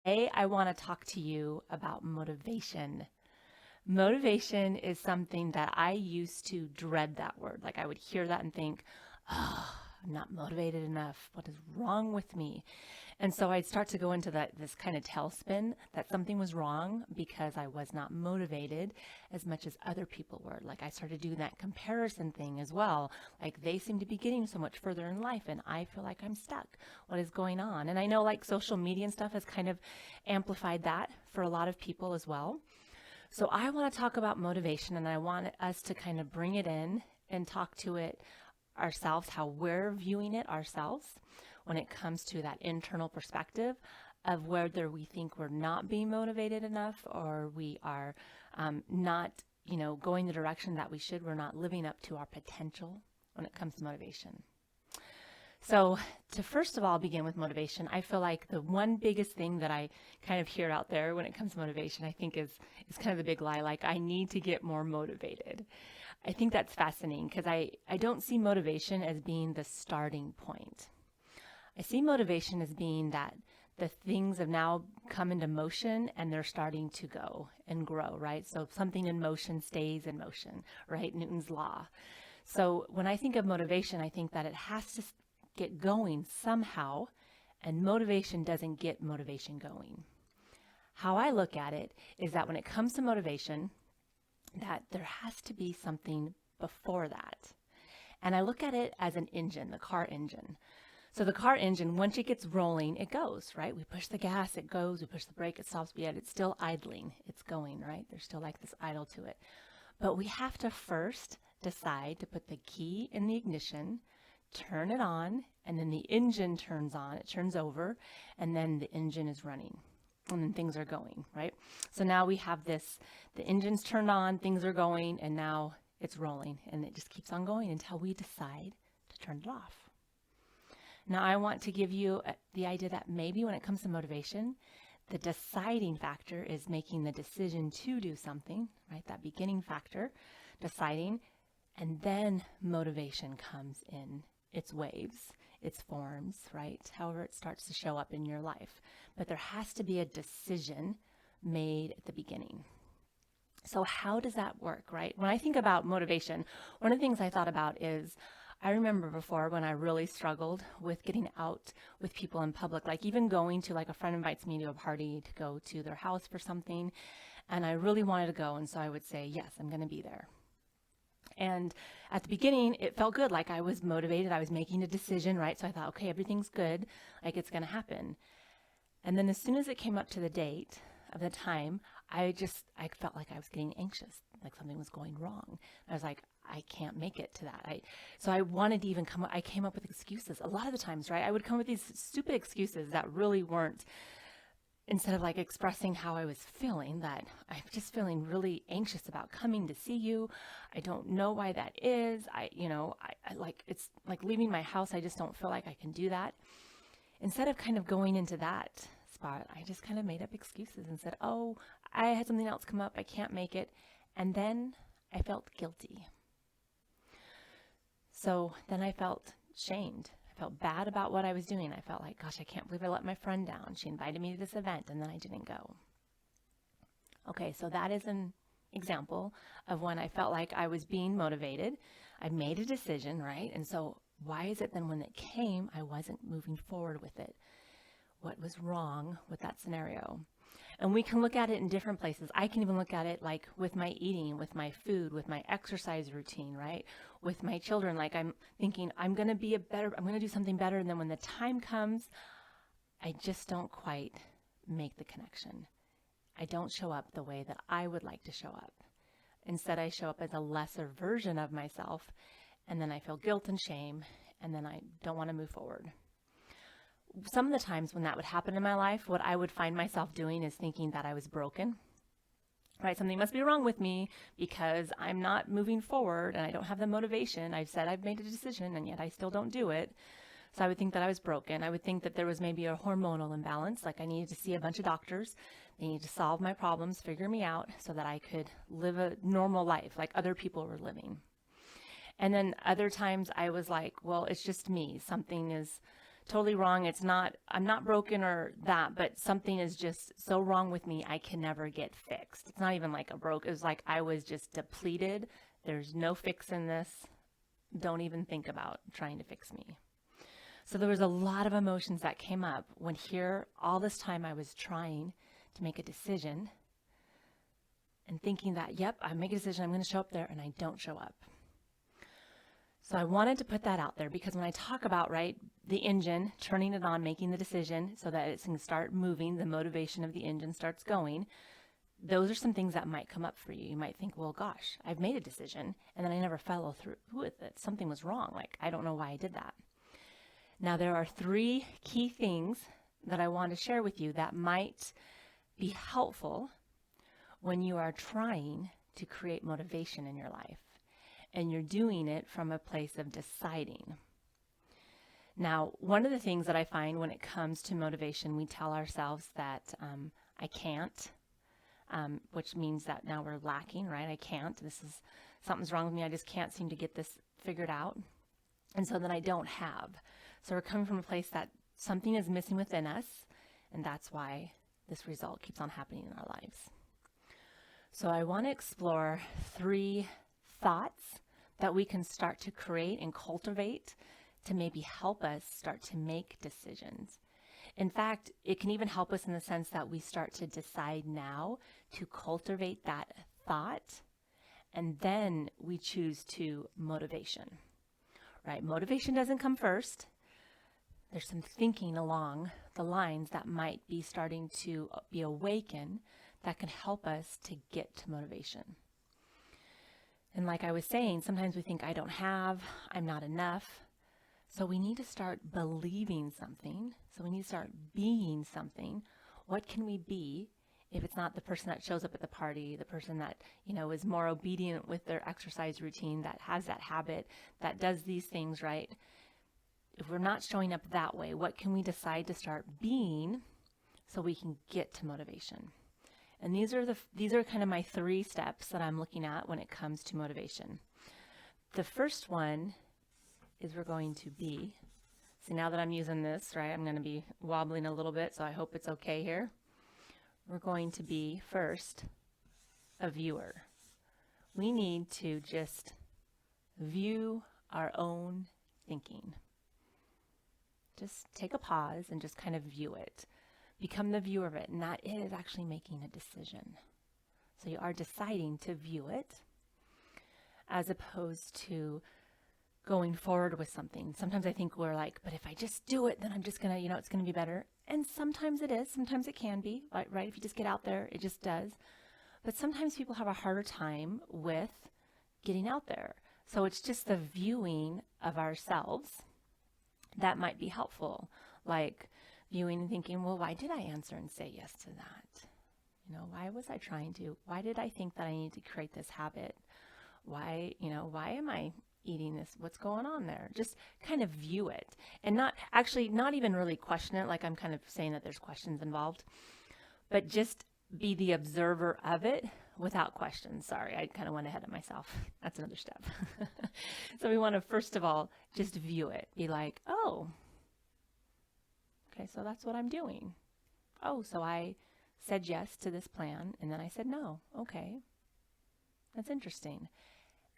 Today, I want to talk to you about motivation. Motivation is something that I used to dread that word. Like I would hear that and think, oh, I'm not motivated enough. What is wrong with me? And so I'd start to go into this kind of tailspin that something was wrong because I was not motivated as much as other people were. Like I started doing that comparison thing as well. Like they seem to be getting so much further in life and I feel like I'm stuck. What is going on? And I know like social media and stuff has kind of amplified that for a lot of people as well. So I want to talk about motivation and I want us to kind of bring it in and talk to it ourselves, how we're viewing it ourselves when it comes to that internal perspective of whether we think we're not being motivated enough or we are not, going the direction that we should. We're not living up to our potential when it comes to motivation. So, to first of all begin with motivation, I feel like the one biggest thing that I kind of hear out there when it comes to motivation, I think is kind of the big lie, like I need to get more motivated. I think that's fascinating because I don't see motivation as being the starting point. I see motivation as being that the things have now come into motion and they're starting to go and grow, right? So something in motion stays in motion, right? Newton's law. So when I think of motivation, I think that it has to get going somehow, and motivation doesn't get motivation going. How I look at it is that when it comes to motivation, that there has to be something before that. And I look at it as an engine, the car engine. So the car engine, once it gets rolling, it goes, right? We push the gas, it goes. We push the brake, it stops, yet it's still idling. It's going, right? There's still like this idle to it. But we have to first decide to put the key in the ignition, turn it on, and then the engine turns on, it turns over, and then the engine is running. And then things are going, right? So now we have this, the engine's turned on, things are going, and now it's rolling. And it just keeps on going until we decide to turn it off. Now, I want to give you the idea that maybe when it comes to motivation, the deciding factor is making the decision to do something, right? That beginning factor, deciding, and then motivation comes in its waves, its forms, right? However it starts to show up in your life. But there has to be a decision made at the beginning. So how does that work, right? When I think about motivation, one of the things I thought about is I remember before when I really struggled with getting out with people in public, like even going to like a friend invites me to a party to go to their house for something, and I really wanted to go, and so I would say, yes, I'm going to be there. And at the beginning, it felt good, like I was motivated, I was making a decision, right? So I thought, okay, everything's good, like it's going to happen. And then as soon as it came up to the date of the time, I felt like I was getting anxious, like something was going wrong. I was like, I can't make it to that. So I wanted to even I came up with excuses. A lot of the times, right, I would come with these stupid excuses that really weren't, instead of like expressing how I was feeling, that I'm just feeling really anxious about coming to see you. I don't know why that is. I like, it's like leaving my house. I just don't feel like I can do that. Instead of kind of going into that spot, I just kind of made up excuses and said, oh, I had something else come up. I can't make it. And then I felt guilty. So then I felt shamed. I felt bad about what I was doing. I felt like, gosh, I can't believe I let my friend down. She invited me to this event and then I didn't go. Okay, so that is an example of when I felt like I was being motivated. I made a decision, right? And so why is it then when it came, I wasn't moving forward with it? What was wrong with that scenario? And we can look at it in different places. I can even look at it like with my eating, with my food, with my exercise routine, right? With my children, like I'm thinking I'm going to do something better. And then when the time comes, I just don't quite make the connection. I don't show up the way that I would like to show up. Instead, I show up as a lesser version of myself, and then I feel guilt and shame, and then I don't want to move forward. Some of the times when that would happen in my life, what I would find myself doing is thinking that I was broken, right? Something must be wrong with me because I'm not moving forward and I don't have the motivation. I've said I've made a decision and yet I still don't do it. So I would think that I was broken. I would think that there was maybe a hormonal imbalance, like I needed to see a bunch of doctors. They needed to solve my problems, figure me out so that I could live a normal life like other people were living. And then other times I was like, well, it's just me. Something is totally wrong. I'm not broken or that, but something is just so wrong with me, I can never get fixed. It's not even like it was like I was just depleted. There's no fix in this. Don't even think about trying to fix me. So there was a lot of emotions that came up when here all this time I was trying to make a decision and thinking that, yep, I make a decision, I'm going to show up there, and I don't show up. So I wanted to put that out there because when I talk about, right, the engine, turning it on, making the decision so that it can start moving, the motivation of the engine starts going, those are some things that might come up for you. You might think, well, gosh, I've made a decision and then I never follow through with it. Something was wrong. Like, I don't know why I did that. Now, there are 3 key things that I want to share with you that might be helpful when you are trying to create motivation in your life and you're doing it from a place of deciding. Now, one of the things that I find when it comes to motivation, we tell ourselves that I can't, which means that now we're lacking, right? I can't. Something's wrong with me. I just can't seem to get this figured out. And so then I don't have. So we're coming from a place that something is missing within us, and that's why this result keeps on happening in our lives. So I want to explore 3 thoughts that we can start to create and cultivate to maybe help us start to make decisions. In fact, it can even help us in the sense that we start to decide now to cultivate that thought, and then we choose to motivation, right? Motivation doesn't come first. There's some thinking along the lines that might be starting to be awakened that can help us to get to motivation. And like I was saying, sometimes we think I'm not enough. So we need to start believing something. So we need to start being something. What can we be if it's not the person that shows up at the party, the person that, is more obedient with their exercise routine, that has that habit, that does these things, right? If we're not showing up that way, what can we decide to start being so we can get to motivation? And these are kind of my 3 steps that I'm looking at when it comes to motivation. The first one is we're going to be, see, now that I'm using this, right, I'm going to be wobbling a little bit, so I hope it's okay here. We're going to be first a viewer. We need to just view our own thinking. Just take a pause and just kind of view it. Become the viewer of it, and that is actually making a decision. So you are deciding to view it as opposed to going forward with something. Sometimes I think we're like, but if I just do it, then I'm just going to, it's going to be better. And sometimes it is. Sometimes it can be, right? If you just get out there, it just does. But sometimes people have a harder time with getting out there. So it's just the viewing of ourselves that might be helpful. Like viewing and thinking, well, why did I answer and say yes to that? Why was I trying to? Why did I think that I need to create this habit? Why am I eating this? What's going on there? Just kind of view it and not even really question it. Like I'm kind of saying that there's questions involved, but just be the observer of it without questions. Sorry, I kind of went ahead of myself. That's another step. So we want to, first of all, just view it. Be like, oh, okay, so that's what I'm doing. Oh, so I said yes to this plan, and then I said no. Okay, that's interesting.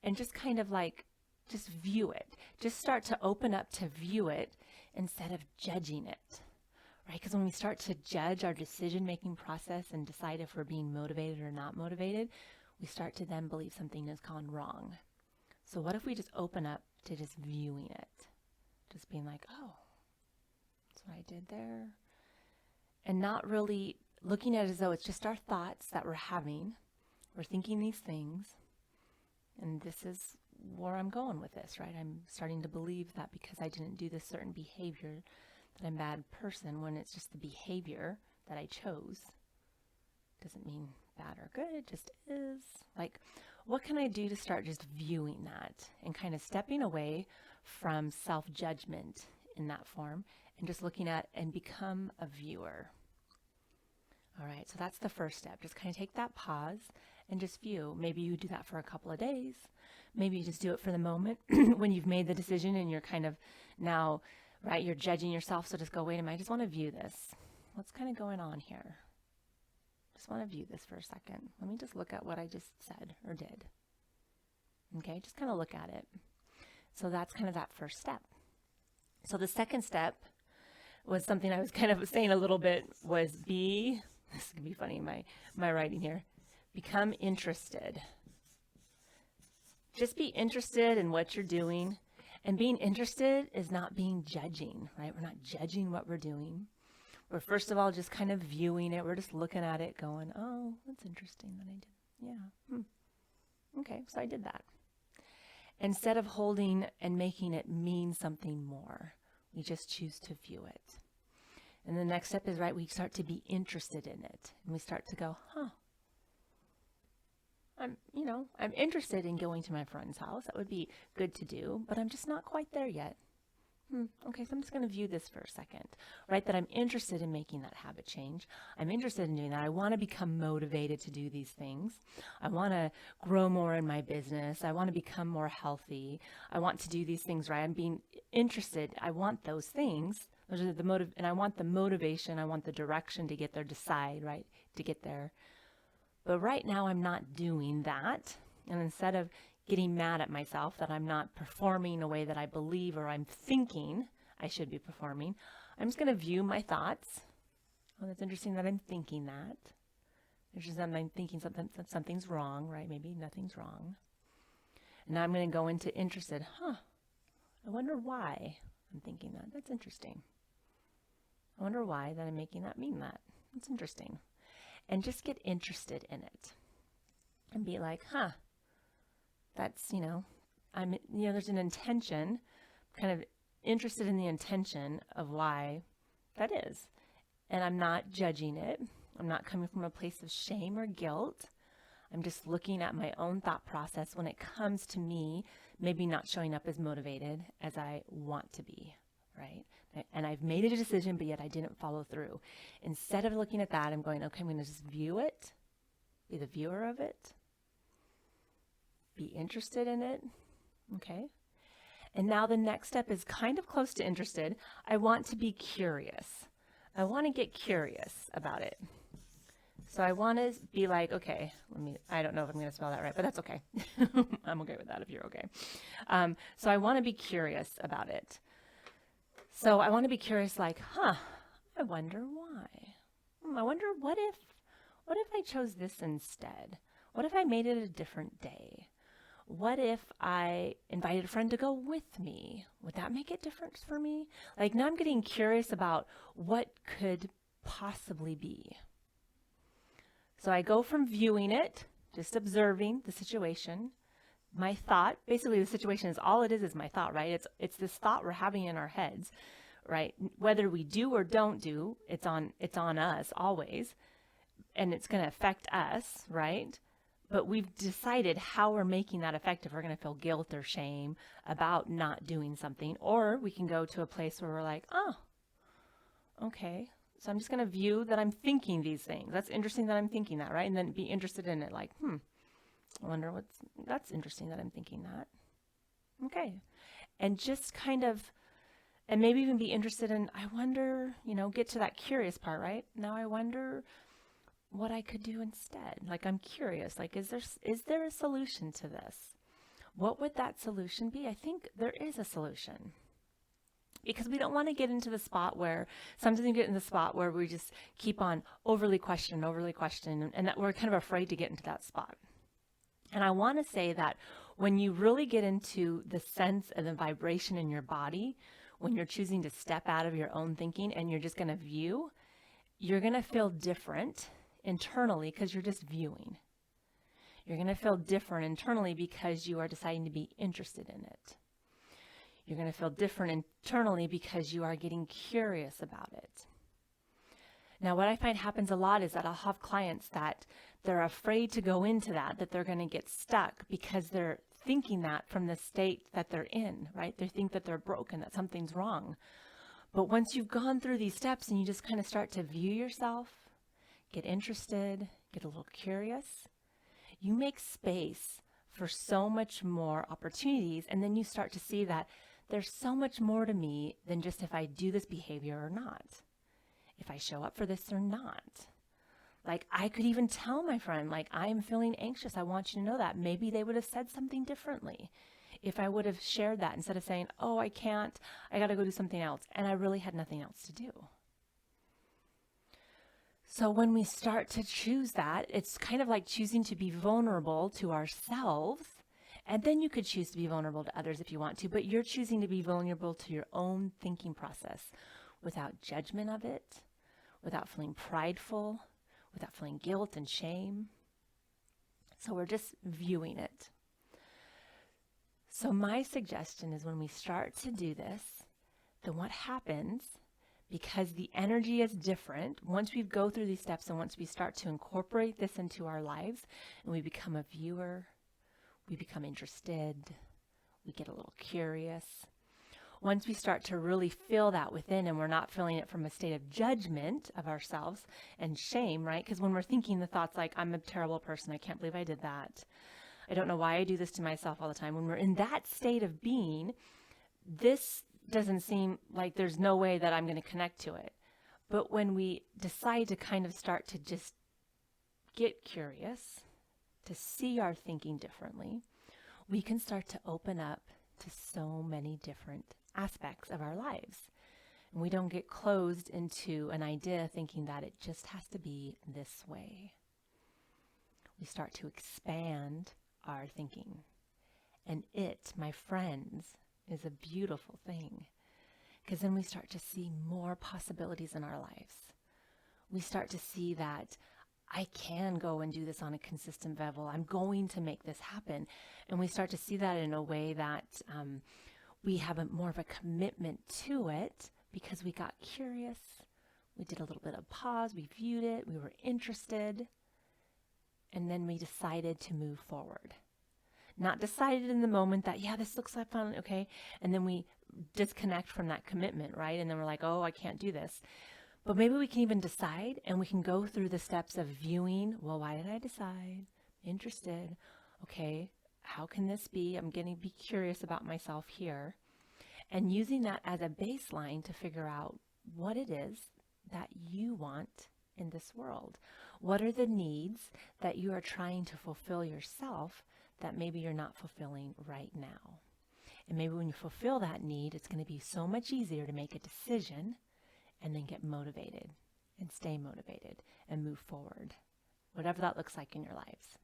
And just kind of like, just view it. Just start to open up to view it instead of judging it, right? Because when we start to judge our decision-making process and decide if we're being motivated or not motivated, we start to then believe something has gone wrong. So what if we just open up to just viewing it? Just being like, oh, that's what I did there. And not really looking at it as though it's just our thoughts that we're having. We're thinking these things. And this is where I'm going with this, right? I'm starting to believe that because I didn't do this certain behavior that I'm a bad person, when it's just the behavior that I chose. Doesn't mean bad or good, it just is. Like, what can I do to start just viewing that and kind of stepping away from self-judgment in that form and just looking at and become a viewer? All right, so that's the first step. Just kind of take that pause and just view. Maybe you do that for a couple of days. Maybe you just do it for the moment when you've made the decision and you're kind of now right? You're judging yourself. So just go, wait a minute, I just want to view this. What's kind of going on here? Just want to view this for a second. Let me just look at what I just said or did. Okay, just kind of look at it. So that's kind of that first step. So the second step was something I was kind of saying a little bit was this is going to be funny in my writing here, become interested. Just be interested in what you're doing. And being interested is not being judging, right? We're not judging what we're doing. We're first of all just kind of viewing it. We're just looking at it going, oh, that's interesting that I did. Yeah. Okay, so I did that. Instead of holding and making it mean something more, we just choose to view it. And the next step is, right, we start to be interested in it. And we start to go, I'm interested in going to my friend's house. That would be good to do, but I'm just not quite there yet. Okay, so I'm just going to view this for a second, right? That I'm interested in making that habit change. I'm interested in doing that. I want to become motivated to do these things. I want to grow more in my business. I want to become more healthy. I want to do these things, right? I'm being interested. I want those things. Those are the motive, and I want the motivation. I want the direction to get there, decide, right, to get there. But right now I'm not doing that. And instead of getting mad at myself that I'm not performing the way that I believe or I'm thinking I should be performing, I'm just going to view my thoughts. Oh, that's interesting that I'm thinking that. Interesting that I'm thinking something's wrong, right? Maybe nothing's wrong. And now I'm going to go into interested. I wonder why I'm thinking that. That's interesting. I wonder why that I'm making that mean that. That's interesting. And just get interested in it. And be like, that's, there's an intention, kind of interested in the intention of why that is. And I'm not judging it. I'm not coming from a place of shame or guilt. I'm just looking at my own thought process when it comes to me, maybe not showing up as motivated as I want to be, right? And I've made a decision, but yet I didn't follow through. Instead of looking at that, I'm going, okay, I'm going to just view it, be the viewer of it, be interested in it, okay? And now the next step is kind of close to interested. I want to be curious. I want to get curious about it. So I want to be like, okay, I don't know if I'm going to spell that right, but that's okay. I'm okay with that if you're okay. So I want to be curious about it. So I want to be curious like, I wonder why. I wonder what if I chose this instead? What if I made it a different day? What if I invited a friend to go with me? Would that make a difference for me? Like now I'm getting curious about what could possibly be. So I go from viewing it, just observing the situation, my thought, basically the situation is all it is my thought, right? It's this thought we're having in our heads, right? Whether we do or don't do, it's on us always, and it's going to affect us, right? But we've decided how we're making that effective. We're going to feel guilt or shame about not doing something, or we can go to a place where we're like, oh, okay. So I'm just going to view that I'm thinking these things. That's interesting that I'm thinking that, right? And then be interested in it like, I wonder that's interesting that I'm thinking that. Okay. And just kind of, and maybe even be interested in, I wonder, get to that curious part, right? Now I wonder what I could do instead. Like I'm curious, like is there a solution to this? What would that solution be? I think there is a solution. Because we don't want to get into the spot where, sometimes we get in the spot where we just keep on overly questioning, and that we're kind of afraid to get into that spot. And I want to say that when you really get into the sense and the vibration in your body, when you're choosing to step out of your own thinking and you're just going to view, you're going to feel different internally because you're just viewing. You're going to feel different internally because you are deciding to be interested in it. You're going to feel different internally because you are getting curious about it. Now, what I find happens a lot is that I'll have clients that they're afraid to go into that they're going to get stuck because they're thinking that from the state that they're in, right? They think that they're broken, that something's wrong. But once you've gone through these steps and you just kind of start to view yourself, get interested, get a little curious, you make space for so much more opportunities. And then you start to see that there's so much more to me than just if I do this behavior or not, if I show up for this or not. Like, I could even tell my friend, like, I'm feeling anxious. I want you to know that. Maybe they would have said something differently if I would have shared that instead of saying, oh, I can't, I got to go do something else. And I really had nothing else to do. So when we start to choose that, it's kind of like choosing to be vulnerable to ourselves. And then you could choose to be vulnerable to others if you want to, but you're choosing to be vulnerable to your own thinking process without judgment of it, without feeling prideful, without feeling guilt and shame. So we're just viewing it. So my suggestion is when we start to do this, then what happens, because the energy is different, once we go through these steps and once we start to incorporate this into our lives and we become a viewer, we become interested, we get a little curious. Once we start to really feel that within and we're not feeling it from a state of judgment of ourselves and shame, right? Because when we're thinking the thoughts like, I'm a terrible person, I can't believe I did that, I don't know why I do this to myself all the time. When we're in that state of being, this doesn't seem like there's no way that I'm going to connect to it. But when we decide to kind of start to just get curious, to see our thinking differently, we can start to open up to so many different aspects of our lives. And we don't get closed into an idea thinking that it just has to be this way. We start to expand our thinking. And it, my friends, is a beautiful thing, because then we start to see more possibilities in our lives. We start to see that I can go and do this on a consistent level. I'm going to make this happen. And we start to see that in a way that we have more of a commitment to it because we got curious. We did a little bit of pause. We viewed it. We were interested. And then we decided to move forward. Not decided in the moment that, yeah, this looks like fun, okay. And then we disconnect from that commitment, right? And then we're like, oh, I can't do this. But maybe we can even decide and we can go through the steps of viewing, well, why did I decide? Interested. Okay, how can this be? I'm going to be curious about myself here. And using that as a baseline to figure out what it is that you want in this world. What are the needs that you are trying to fulfill yourself that maybe you're not fulfilling right now? And maybe when you fulfill that need, it's going to be so much easier to make a decision and then get motivated and stay motivated and move forward, whatever that looks like in your lives.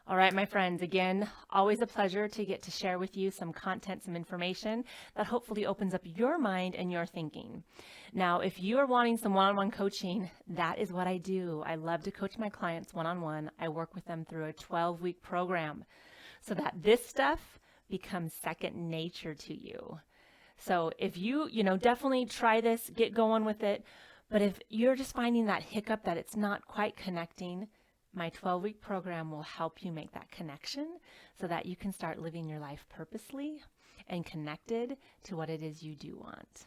All right, my friends, again, always a pleasure to get to share with you some content, some information that hopefully opens up your mind and your thinking. Now, if you are wanting some one-on-one coaching, that is what I do. I love to coach my clients one-on-one. I work with them through a 12-week program so that this stuff becomes second nature to you. So if you definitely try this, get going with it. But if you're just finding that hiccup that it's not quite connecting, my 12-week program will help you make that connection so that you can start living your life purposely and connected to what it is you do want.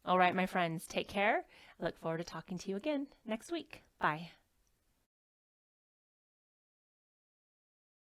All right, my friends, take care. I look forward to talking to you again next week. Bye.